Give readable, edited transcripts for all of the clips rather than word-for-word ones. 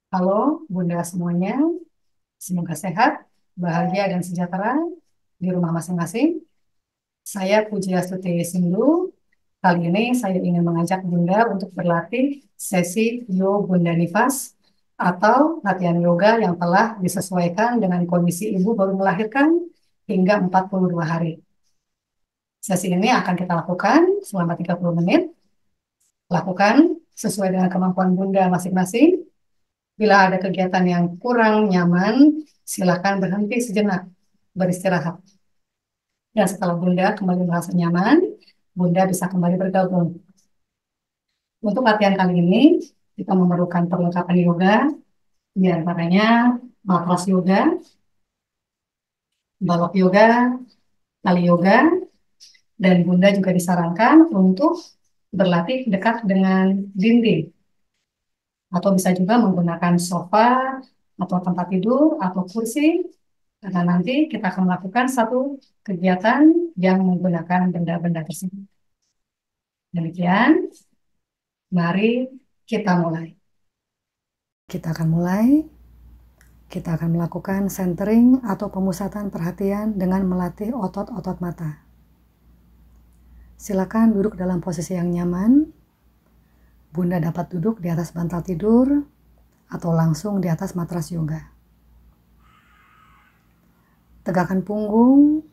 Halo, Bunda semuanya. Semoga sehat, bahagia, dan sejahtera di rumah masing-masing. Saya Pujiastuti Sindu. Kali ini saya ingin mengajak Bunda untuk berlatih sesi Yo Bunda Nifas atau latihan yoga yang telah disesuaikan dengan kondisi ibu baru melahirkan hingga 42 hari. Sesi ini akan kita lakukan selama 30 menit. Lakukan sesuai dengan kemampuan Bunda masing-masing. Bila ada kegiatan yang kurang nyaman, silakan berhenti sejenak, beristirahat. Dan setelah Bunda kembali merasa nyaman, Bunda bisa kembali bergabung. Untuk latihan kali ini, kita memerlukan perlengkapan yoga, di antaranya matras yoga, balok yoga, tali yoga, dan Bunda juga disarankan untuk berlatih dekat dengan dinding, atau bisa juga menggunakan sofa, atau tempat tidur, atau kursi, karena nanti kita akan melakukan satu kegiatan yang menggunakan benda-benda tersebut. Demikian, mari kita mulai. Kita akan mulai. Kita akan melakukan centering atau pemusatan perhatian dengan melatih otot-otot mata. Silakan duduk dalam posisi yang nyaman. Bunda dapat duduk di atas bantal tidur atau langsung di atas matras yoga. Tegakkan punggung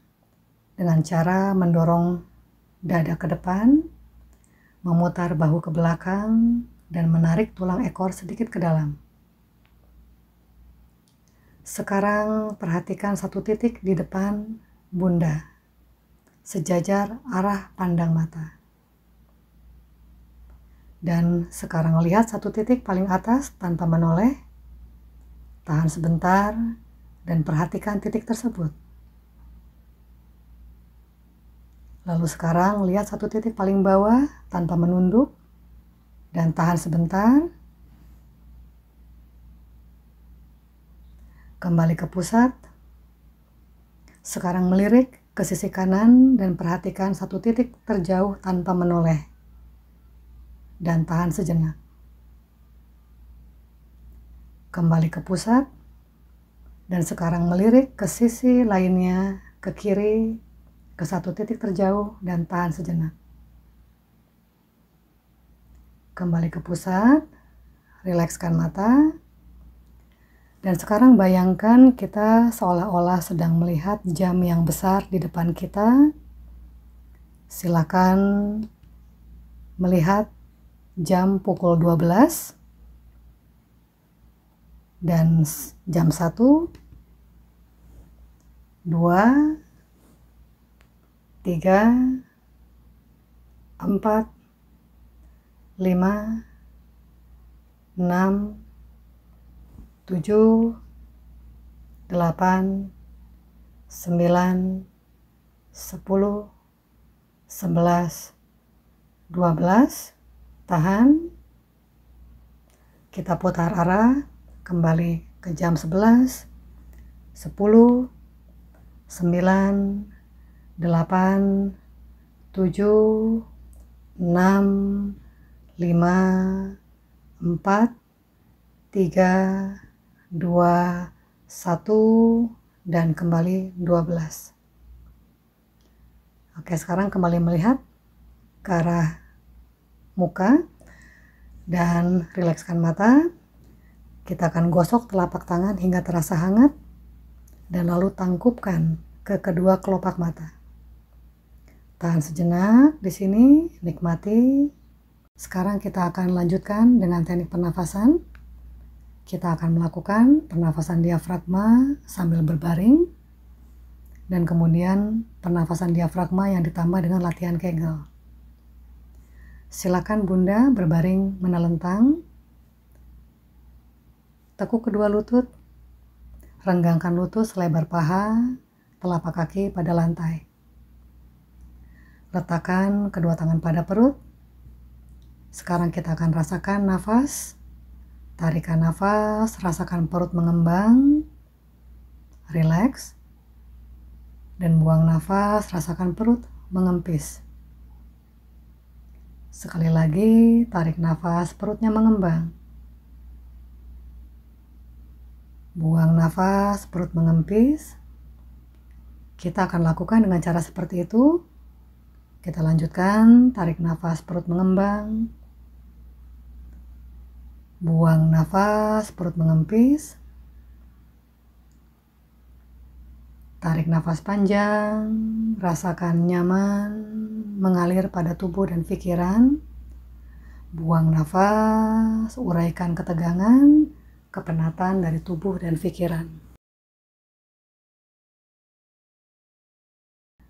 dengan cara mendorong dada ke depan, memutar bahu ke belakang, dan menarik tulang ekor sedikit ke dalam. Sekarang perhatikan satu titik di depan Bunda, sejajar arah pandang mata. Dan sekarang lihat satu titik paling atas tanpa menoleh. Tahan sebentar dan perhatikan titik tersebut. Lalu sekarang lihat satu titik paling bawah tanpa menunduk dan tahan sebentar. Kembali ke pusat. Sekarang melirik ke sisi kanan dan perhatikan satu titik terjauh tanpa menoleh. Dan tahan sejenak. Kembali ke pusat. Dan sekarang melirik ke sisi lainnya, ke kiri, ke satu titik terjauh dan tahan sejenak. Kembali ke pusat. Rilekskan mata. Dan sekarang bayangkan kita seolah-olah sedang melihat jam yang besar di depan kita. Silakan melihat jam pukul 12 dan jam 1, 2, 3, 4, 5, 6, 7, 8, 9, 10, 11, 12, tahan. Kita putar arah, kembali ke jam 11, 10, 9, 8, 7, 6, 5, 4, 3, 2, 1, dan kembali 12. Oke, sekarang kembali melihat ke arah muka dan rilekskan mata. Kita akan gosok telapak tangan hingga terasa hangat dan lalu tangkupkan ke kedua kelopak mata. Tahan sejenak di sini, nikmati. Sekarang kita akan lanjutkan dengan teknik pernafasan. Kita akan melakukan pernafasan diafragma sambil berbaring, dan kemudian pernafasan diafragma yang ditambah dengan latihan Kegel. Silakan Bunda berbaring menelentang, tekuk kedua lutut, renggangkan lutut selebar paha, telapak kaki pada lantai. Letakkan kedua tangan pada perut. Sekarang kita akan rasakan nafas. Tarikan nafas, rasakan perut mengembang, rileks, dan buang nafas, rasakan perut mengempis. Sekali lagi, tarik nafas, perutnya mengembang. Buang nafas, perut mengempis. Kita akan lakukan dengan cara seperti itu. Kita lanjutkan, tarik nafas, perut mengembang. Buang nafas, perut mengempis. Tarik nafas panjang, rasakan nyaman, mengalir pada tubuh dan pikiran. Buang nafas, uraikan ketegangan, kepenatan dari tubuh dan pikiran.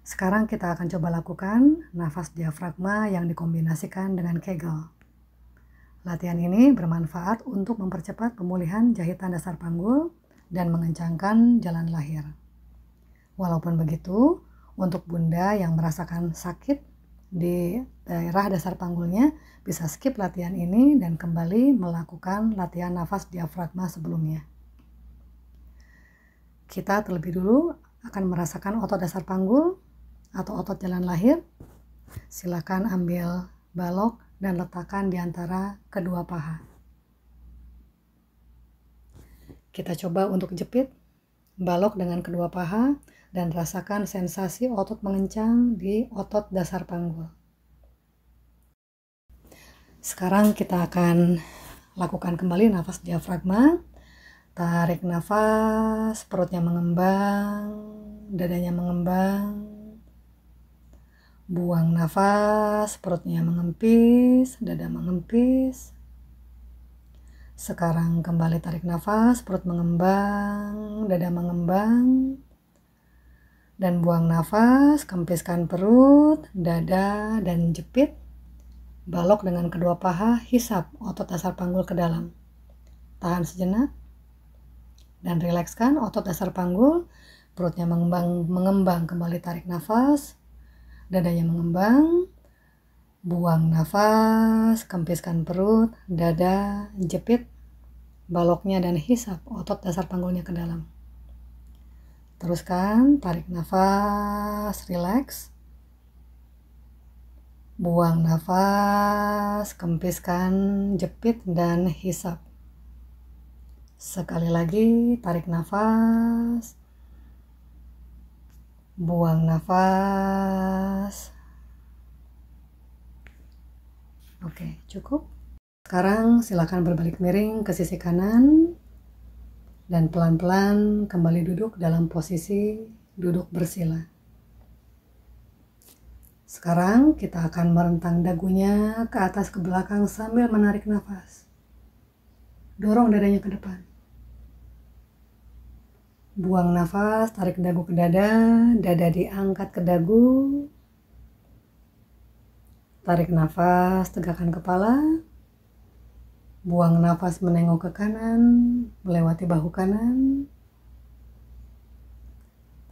Sekarang kita akan coba lakukan nafas diafragma yang dikombinasikan dengan Kegel. Latihan ini bermanfaat untuk mempercepat pemulihan jahitan dasar panggul dan mengencangkan jalan lahir. Walaupun begitu, untuk bunda yang merasakan sakit di daerah dasar panggulnya, bisa skip latihan ini dan kembali melakukan latihan nafas diafragma sebelumnya. Kita terlebih dulu akan merasakan otot dasar panggul atau otot jalan lahir. Silakan ambil balok dan letakkan di antara kedua paha. Kita coba untuk jepit balok dengan kedua paha dan rasakan sensasi otot mengencang di otot dasar panggul. Sekarang kita akan lakukan kembali nafas diafragma. Tarik nafas, perutnya mengembang, dadanya mengembang. Buang nafas, perutnya mengempis, dada mengempis. Sekarang kembali tarik nafas, perut mengembang, dada mengembang. Dan buang nafas, kempiskan perut, dada, dan jepit. Balok dengan kedua paha, hisap otot dasar panggul ke dalam. Tahan sejenak. Dan rilekskan otot dasar panggul, perutnya mengembang, kembali tarik nafas, dadanya mengembang, buang nafas, kempiskan perut, dada, jepit, baloknya dan hisap otot dasar panggulnya ke dalam. Teruskan, tarik nafas, rileks, buang nafas, kempiskan, jepit, dan hisap. Sekali lagi, tarik nafas, buang nafas. Oke, cukup. Sekarang silakan berbalik miring ke sisi kanan dan pelan-pelan kembali duduk dalam posisi duduk bersila. Sekarang kita akan merentang dagunya ke atas ke belakang sambil menarik nafas. Dorong dadanya ke depan. Buang nafas, tarik dagu ke dada, dada diangkat ke dagu. Tarik nafas, tegakkan kepala. Buang nafas menengok ke kanan, melewati bahu kanan.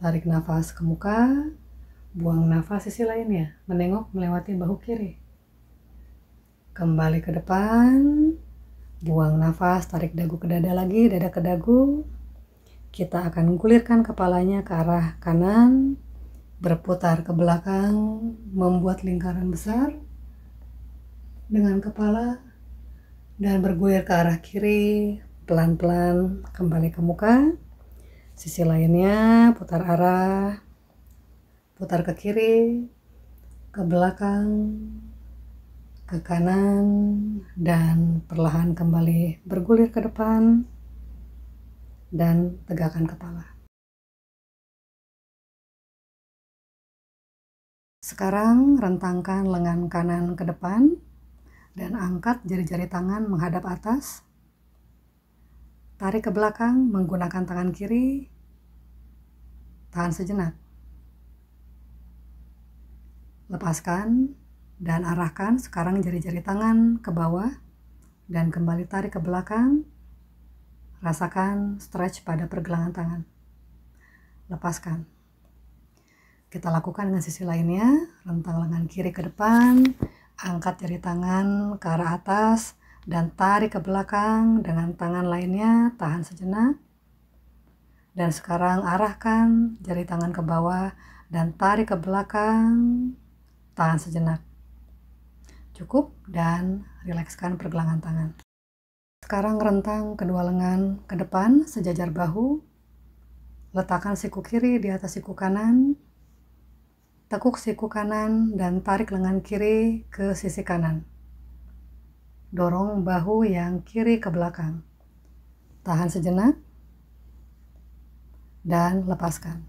Tarik nafas ke muka. Buang nafas sisi lainnya, menengok melewati bahu kiri. Kembali ke depan. Buang nafas, tarik dagu ke dada lagi, dada ke dagu. Kita akan gulirkan kepalanya ke arah kanan, berputar ke belakang, membuat lingkaran besar dengan kepala, dan bergulir ke arah kiri, pelan-pelan kembali ke muka. Sisi lainnya, putar arah, putar ke kiri, ke belakang, ke kanan, dan perlahan kembali bergulir ke depan, dan tegakkan kepala. Sekarang rentangkan lengan kanan ke depan dan angkat jari-jari tangan menghadap atas. Tarik ke belakang menggunakan tangan kiri. Tahan sejenak. Lepaskan dan arahkan sekarang jari-jari tangan ke bawah dan kembali tarik ke belakang. Rasakan stretch pada pergelangan tangan. Lepaskan. Kita lakukan dengan sisi lainnya, rentang lengan kiri ke depan, angkat jari tangan ke arah atas, dan tarik ke belakang dengan tangan lainnya, tahan sejenak. Dan sekarang arahkan jari tangan ke bawah dan tarik ke belakang, tahan sejenak. Cukup dan rilekskan pergelangan tangan. Sekarang rentang kedua lengan ke depan sejajar bahu. Letakkan siku kiri di atas siku kanan. Tekuk siku kanan dan tarik lengan kiri ke sisi kanan. Dorong bahu yang kiri ke belakang. Tahan sejenak dan lepaskan.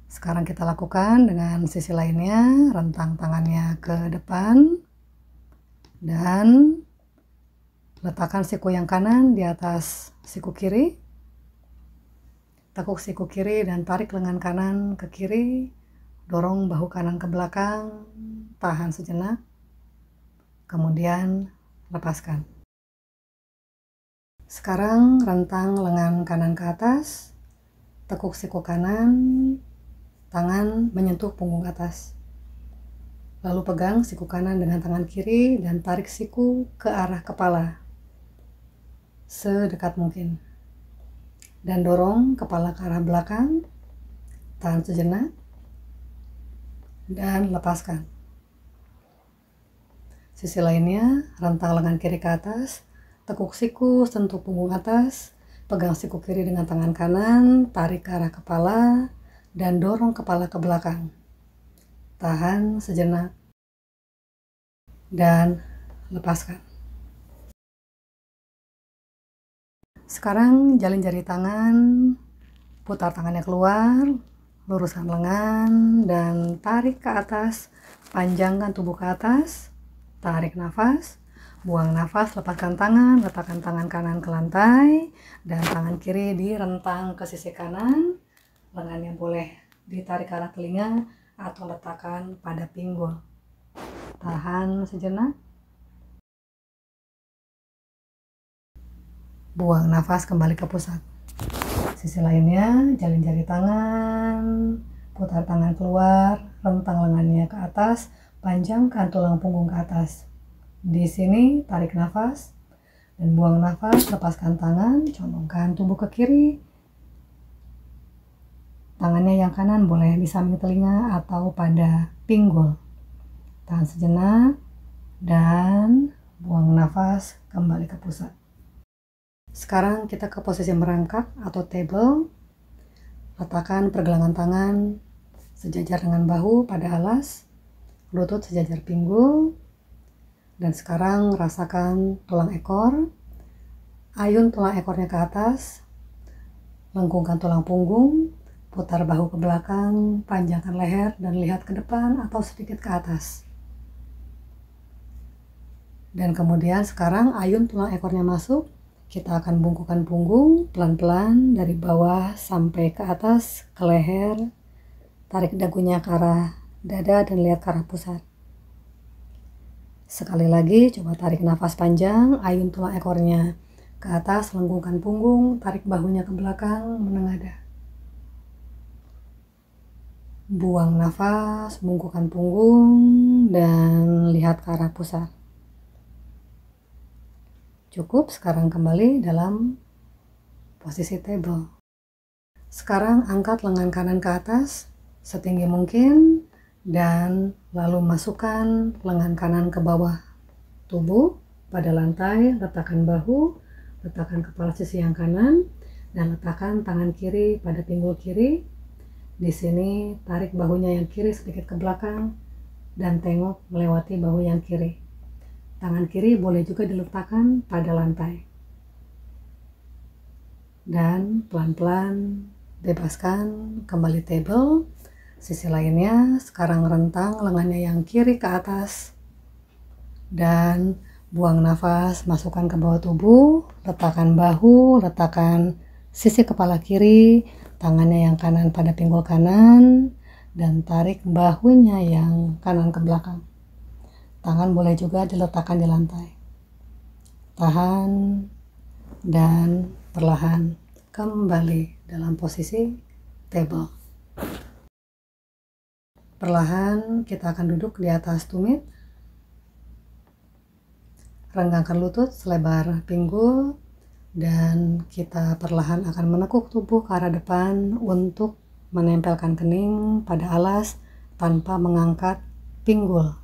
Sekarang kita lakukan dengan sisi lainnya. Rentang tangannya ke depan dan letakkan siku yang kanan di atas siku kiri. Tekuk siku kiri dan tarik lengan kanan ke kiri. Dorong bahu kanan ke belakang. Tahan sejenak. Kemudian lepaskan. Sekarang rentang lengan kanan ke atas. Tekuk siku kanan. Tangan menyentuh punggung atas. Lalu pegang siku kanan dengan tangan kiri dan tarik siku ke arah kepala. Sedekat mungkin. Dan dorong kepala ke arah belakang. Tahan sejenak. Dan lepaskan. Sisi lainnya, rentang lengan kiri ke atas. Tekuk siku, sentuh punggung atas. Pegang siku kiri dengan tangan kanan. Tarik ke arah kepala. Dan dorong kepala ke belakang. Tahan sejenak. Dan lepaskan. Sekarang jalin jari tangan, putar tangannya keluar, luruskan lengan, dan tarik ke atas, panjangkan tubuh ke atas, tarik nafas, buang nafas, lepaskan tangan, letakkan tangan kanan ke lantai, dan tangan kiri direntang ke sisi kanan, lengannya boleh ditarik ke arah telinga, atau letakkan pada pinggul. Tahan sejenak. Buang nafas kembali ke pusat. Sisi lainnya, jalin jari tangan, putar tangan keluar, rentang lengannya ke atas, panjangkan tulang punggung ke atas. Di sini tarik nafas dan buang nafas, lepaskan tangan, condongkan tubuh ke kiri. Tangannya yang kanan boleh di samping telinga atau pada pinggul. Tahan sejenak dan buang nafas kembali ke pusat. Sekarang kita ke posisi merangkak atau table. Letakkan pergelangan tangan sejajar dengan bahu pada alas, lutut sejajar pinggul. Dan sekarang rasakan tulang ekor. Ayun tulang ekornya ke atas. Lengkungkan tulang punggung, putar bahu ke belakang, panjangkan leher dan lihat ke depan atau sedikit ke atas. Dan kemudian sekarang ayun tulang ekornya masuk. Kita akan bungkukkan punggung pelan-pelan dari bawah sampai ke atas, ke leher. Tarik dagunya ke arah dada dan lihat ke arah pusat. Sekali lagi, coba tarik nafas panjang, ayun tulang ekornya ke atas, lengkungkan punggung, tarik bahunya ke belakang, menengadah. Buang nafas, bungkukkan punggung, dan lihat ke arah pusat. Cukup, sekarang kembali dalam posisi table. Sekarang angkat lengan kanan ke atas setinggi mungkin dan lalu masukkan lengan kanan ke bawah tubuh pada lantai, letakkan bahu, letakkan kepala sisi yang kanan dan letakkan tangan kiri pada pinggul kiri. Di sini tarik bahunya yang kiri sedikit ke belakang dan tengok melewati bahu yang kiri. Tangan kiri boleh juga diletakkan pada lantai. Dan pelan-pelan bebaskan kembali table. Sisi lainnya, sekarang rentang lengannya yang kiri ke atas. Dan buang nafas, masukkan ke bawah tubuh, letakkan bahu, letakkan sisi kepala kiri, tangannya yang kanan pada pinggul kanan, dan tarik bahunya yang kanan ke belakang. Tangan boleh juga diletakkan di lantai. Tahan dan perlahan kembali dalam posisi table. Perlahan kita akan duduk di atas tumit. Renggangkan lutut selebar pinggul dan kita perlahan akan menekuk tubuh ke arah depan untuk menempelkan kening pada alas tanpa mengangkat pinggul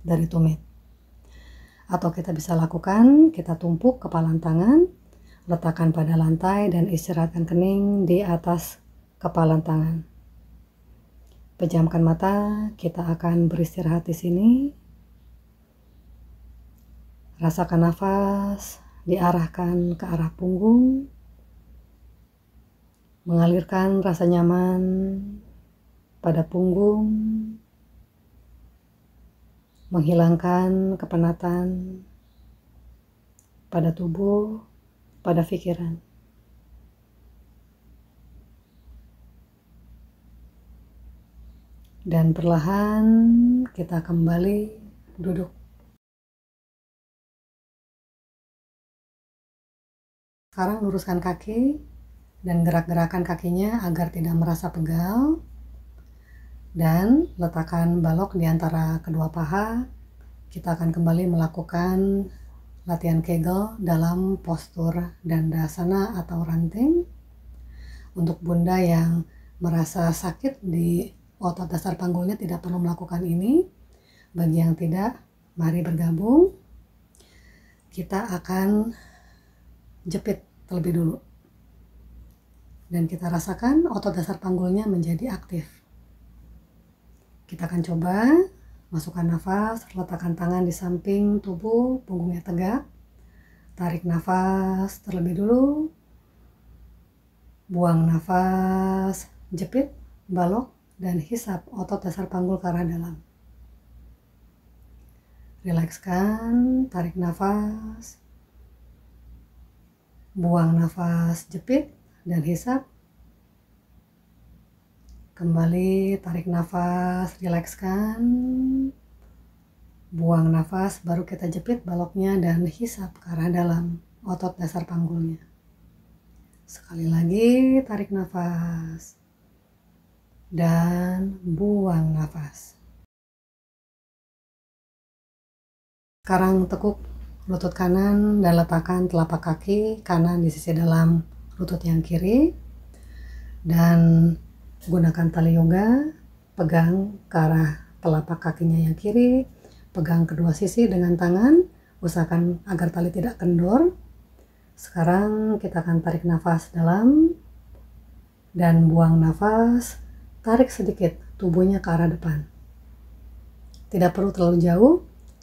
dari tumit. Atau kita bisa lakukan, kita tumpuk kepalan tangan, letakkan pada lantai dan istirahatkan kening di atas kepalan tangan. Pejamkan mata, kita akan beristirahat di sini. Rasakan nafas diarahkan ke arah punggung, mengalirkan rasa nyaman pada punggung, menghilangkan kepenatan pada tubuh, pada pikiran. Dan perlahan kita kembali duduk. Sekarang luruskan kaki dan gerak-gerakan kakinya agar tidak merasa pegal. Dan letakkan balok di antara kedua paha. Kita akan kembali melakukan latihan Kegel dalam postur Dandasana atau ranting. Untuk bunda yang merasa sakit di otot dasar panggulnya tidak perlu melakukan ini. Bagi yang tidak, mari bergabung. Kita akan jepit terlebih dulu. Dan kita rasakan otot dasar panggulnya menjadi aktif. Kita akan coba masukkan nafas, letakkan tangan di samping tubuh, punggungnya tegak. Tarik nafas terlebih dulu. Buang nafas, jepit, balok, dan hisap otot dasar panggul ke arah dalam. Rilekskan, tarik nafas. Buang nafas, jepit, dan hisap. Kembali tarik nafas, rilekskan. Buang nafas, baru kita jepit baloknya dan hisap ke arah dalam otot dasar panggulnya. Sekali lagi tarik nafas. Dan buang nafas. Sekarang tekuk lutut kanan dan letakkan telapak kaki kanan di sisi dalam lutut yang kiri. Dan gunakan tali yoga, pegang ke arah telapak kakinya yang kiri, pegang kedua sisi dengan tangan, usahakan agar tali tidak kendor. Sekarang kita akan tarik nafas dalam dan buang nafas, tarik sedikit tubuhnya ke arah depan. Tidak perlu terlalu jauh,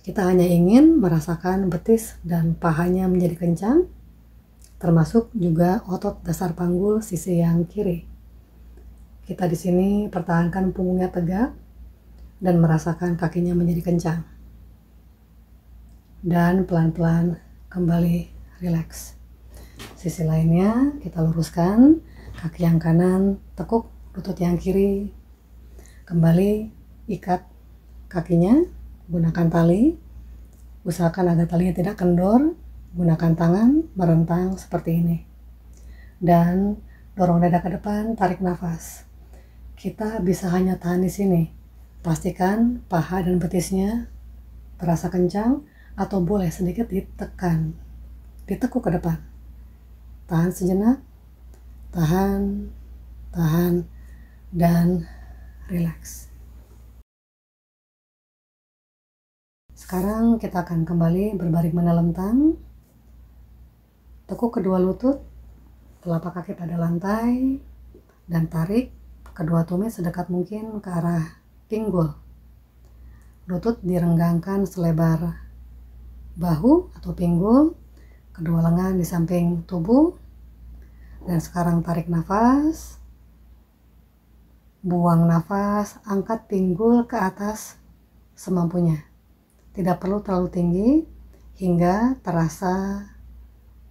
kita hanya ingin merasakan betis dan pahanya menjadi kencang, termasuk juga otot dasar panggul sisi yang kiri. Kita di sini pertahankan punggungnya tegak dan merasakan kakinya menjadi kencang. Dan pelan-pelan kembali rileks. Sisi lainnya kita luruskan, kaki yang kanan tekuk lutut yang kiri. Kembali ikat kakinya, gunakan tali. Usahakan agar talinya tidak kendor, gunakan tangan merentang seperti ini. Dan dorong dada ke depan, tarik nafas. Kita bisa hanya tahan di sini. Pastikan paha dan betisnya terasa kencang atau boleh sedikit ditekan, ditekuk ke depan. Tahan sejenak, tahan, dan rileks. Sekarang kita akan kembali berbaring menelentang. Tekuk kedua lutut, telapak kaki pada lantai, dan tarik kedua tumit sedekat mungkin ke arah pinggul. Lutut direnggangkan selebar bahu atau pinggul, kedua lengan di samping tubuh. Dan sekarang tarik nafas, buang nafas, angkat pinggul ke atas semampunya. Tidak perlu terlalu tinggi hingga terasa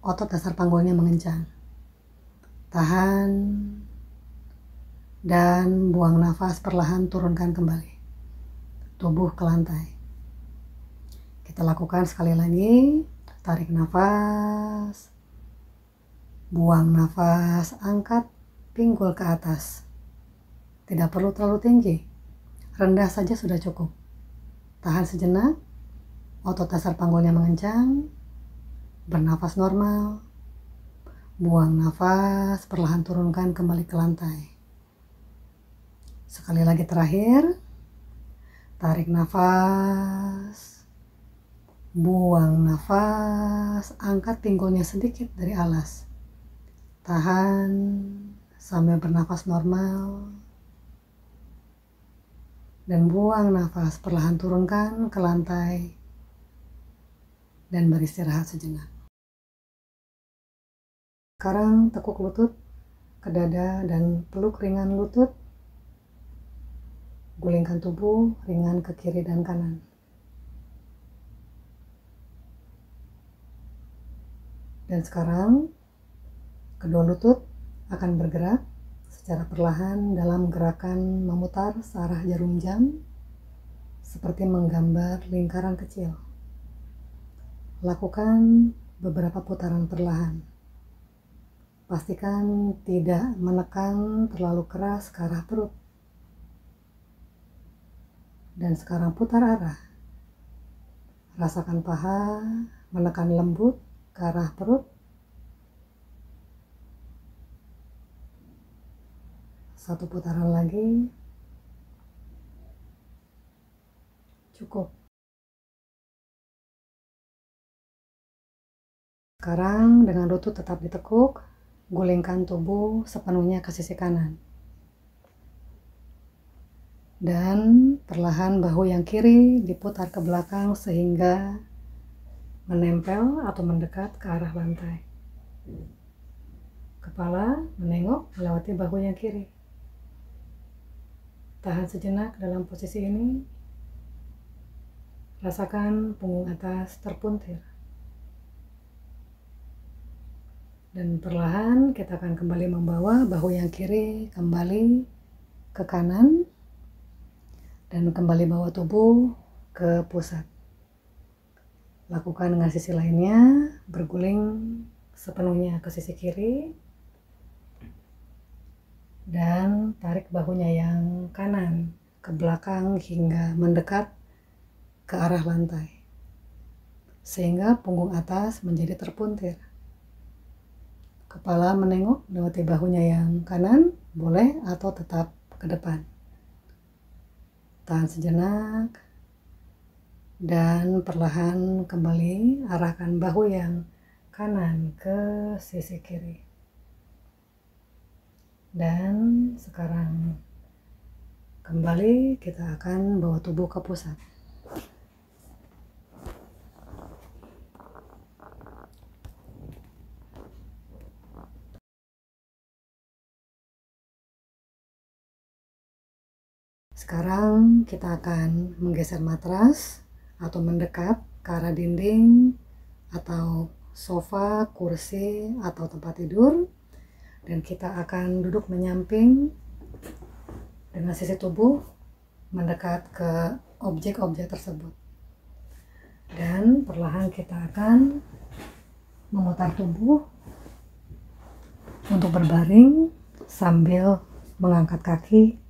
otot dasar panggulnya mengencang. Tahan dan buang nafas, perlahan turunkan kembali tubuh ke lantai. Kita lakukan sekali lagi. Tarik nafas, buang nafas, angkat pinggul ke atas. Tidak perlu terlalu tinggi, rendah saja sudah cukup. Tahan sejenak, otot dasar panggulnya mengencang, bernafas normal, buang nafas, perlahan turunkan kembali ke lantai. Sekali lagi terakhir, tarik nafas, Buang nafas, angkat pinggulnya sedikit dari alas. Tahan sambil bernafas normal. Dan buang nafas, perlahan turunkan ke lantai dan beristirahat sejenak. Sekarang tekuk lutut ke dada dan peluk ringan lutut. Gulingkan tubuh ringan ke kiri dan kanan. Dan sekarang kedua lutut akan bergerak secara perlahan dalam gerakan memutar searah jarum jam seperti menggambar lingkaran kecil. Lakukan beberapa putaran perlahan. Pastikan tidak menekan terlalu keras ke arah perut. Dan sekarang putar arah. Rasakan paha menekan lembut ke arah perut. Satu putaran lagi. Cukup. Sekarang dengan lutut tetap ditekuk, gulingkan tubuh sepenuhnya ke sisi kanan. Dan perlahan bahu yang kiri diputar ke belakang sehingga menempel atau mendekat ke arah lantai. Kepala menengok melewati bahu yang kiri. Tahan sejenak dalam posisi ini. Rasakan punggung atas terpuntir. Dan perlahan kita akan kembali membawa bahu yang kiri kembali ke kanan. Dan kembali bawa tubuh ke pusat. Lakukan dengan sisi lainnya, berguling sepenuhnya ke sisi kiri. Dan tarik bahunya yang kanan ke belakang hingga mendekat ke arah lantai. Sehingga punggung atas menjadi terpuntir. Kepala menengok melewati bahunya yang kanan, boleh atau tetap ke depan. Tahan sejenak. Dan perlahan kembali arahkan bahu yang kanan ke sisi kiri. Dan sekarang kembali kita akan bawa tubuh ke pusat. Sekarang kita akan menggeser matras atau mendekat ke arah dinding atau sofa, kursi, atau tempat tidur. Dan kita akan duduk menyamping dengan sisi tubuh mendekat ke objek-objek tersebut. Dan perlahan kita akan memutar tubuh untuk berbaring sambil mengangkat kaki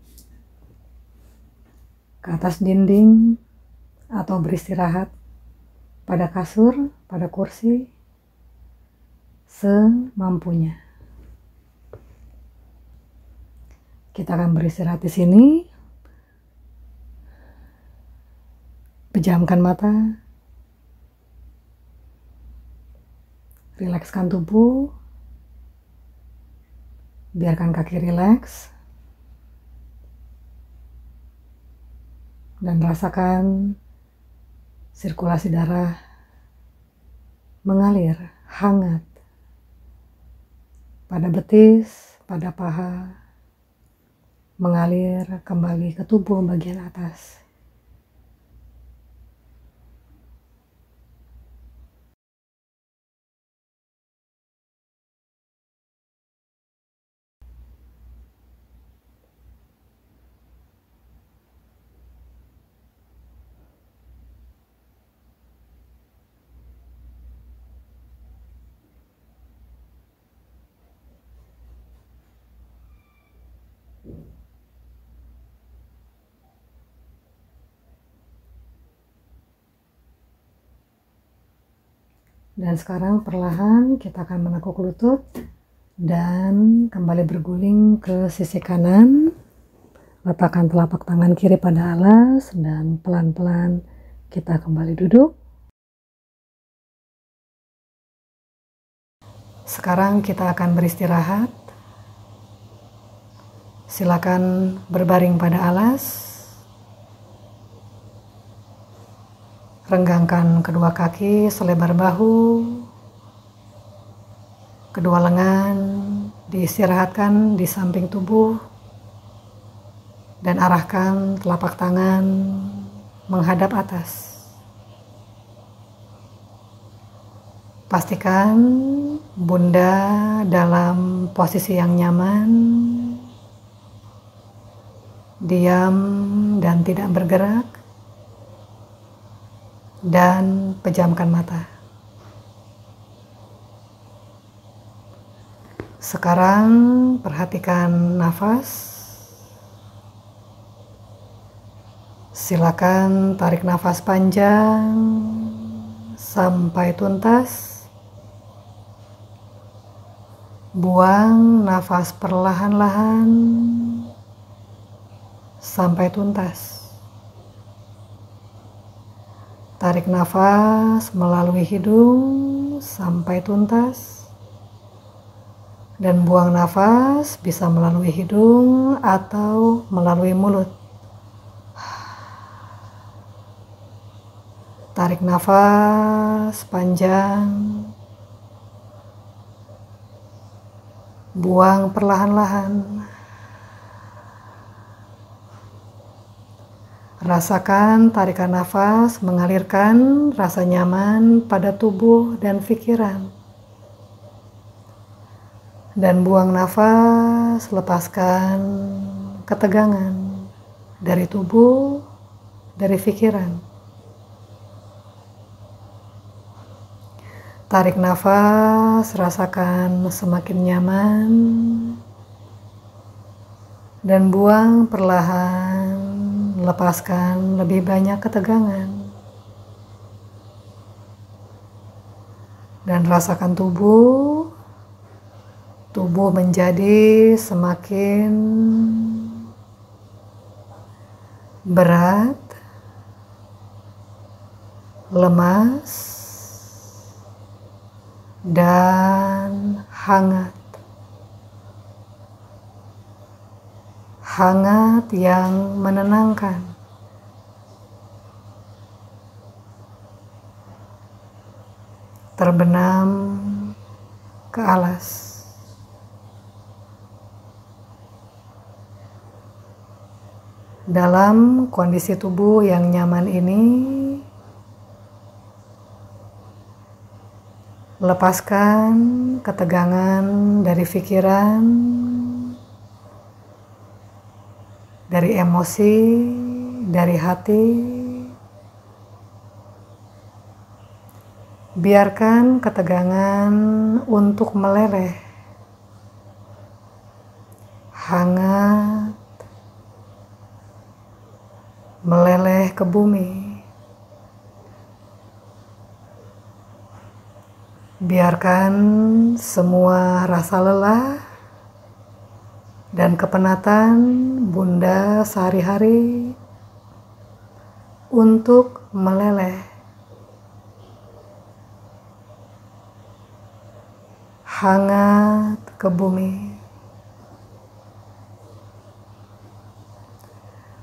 ke atas dinding atau beristirahat pada kasur, pada kursi semampunya. Kita akan beristirahat di sini. Pejamkan mata. Rilekskan tubuh. Biarkan kaki rileks. Dan rasakan sirkulasi darah mengalir hangat pada betis, pada paha, mengalir kembali ke tubuh bagian atas. Dan sekarang perlahan kita akan menekuk lutut dan kembali berguling ke sisi kanan. Letakkan telapak tangan kiri pada alas dan pelan-pelan kita kembali duduk. Sekarang kita akan beristirahat. Silakan berbaring pada alas. Renggangkan kedua kaki selebar bahu. Kedua lengan diistirahatkan di samping tubuh. Dan arahkan telapak tangan menghadap atas. Pastikan Bunda dalam posisi yang nyaman, diam dan tidak bergerak, dan pejamkan mata. Sekarang perhatikan nafas. Silakan tarik nafas panjang sampai tuntas. Buang nafas perlahan-lahan sampai tuntas. Tarik nafas melalui hidung sampai tuntas. Dan buang nafas bisa melalui hidung atau melalui mulut. Tarik nafas panjang. Buang perlahan-lahan. Rasakan tarikan nafas mengalirkan rasa nyaman pada tubuh dan pikiran. Dan buang nafas, lepaskan ketegangan dari tubuh, dari pikiran. Tarik nafas, rasakan semakin nyaman. Dan buang perlahan, lepaskan lebih banyak ketegangan. Dan rasakan tubuh menjadi semakin berat, lemas, dan hangat. Hangat yang menenangkan. Terbenam ke alas. Dalam kondisi tubuh yang nyaman ini, lepaskan ketegangan dari pikiran, dari emosi, dari hati. Biarkan ketegangan untuk meleleh, hangat, meleleh ke bumi. Biarkan semua rasa lelah dan kepenatan Bunda sehari-hari untuk meleleh, hangat ke bumi.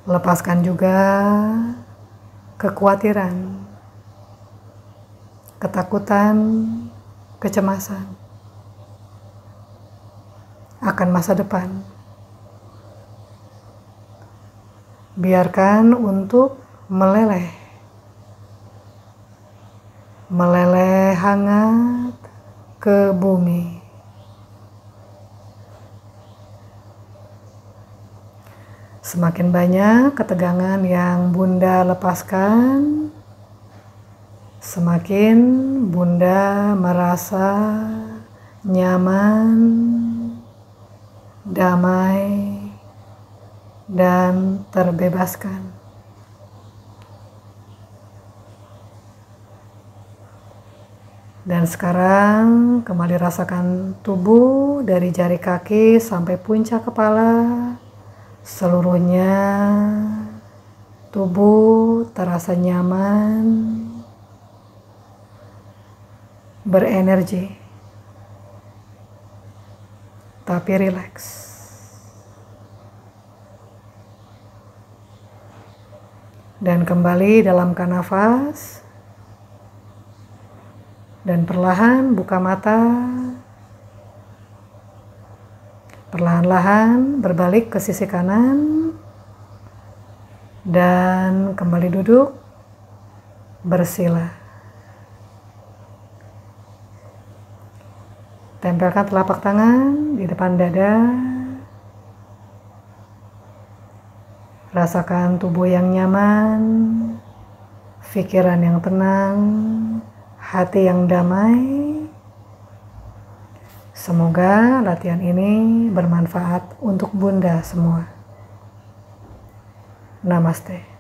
Lepaskan juga kekhawatiran, ketakutan, kecemasan akan masa depan. Biarkan untuk meleleh hangat ke bumi. Semakin banyak ketegangan yang Bunda lepaskan, semakin Bunda merasa nyaman, damai, dan terbebaskan. Dan sekarang kembali rasakan tubuh dari jari kaki sampai puncak kepala. Seluruhnya tubuh terasa nyaman, berenergi. tetapi rileks. Dan kembali dalamkan nafas. Dan perlahan buka mata. Perlahan-lahan berbalik ke sisi kanan. Dan kembali duduk. Bersila. Tempelkan telapak tangan di depan dada. Rasakan tubuh yang nyaman, pikiran yang tenang, hati yang damai. Semoga latihan ini bermanfaat untuk Bunda semua. Namaste.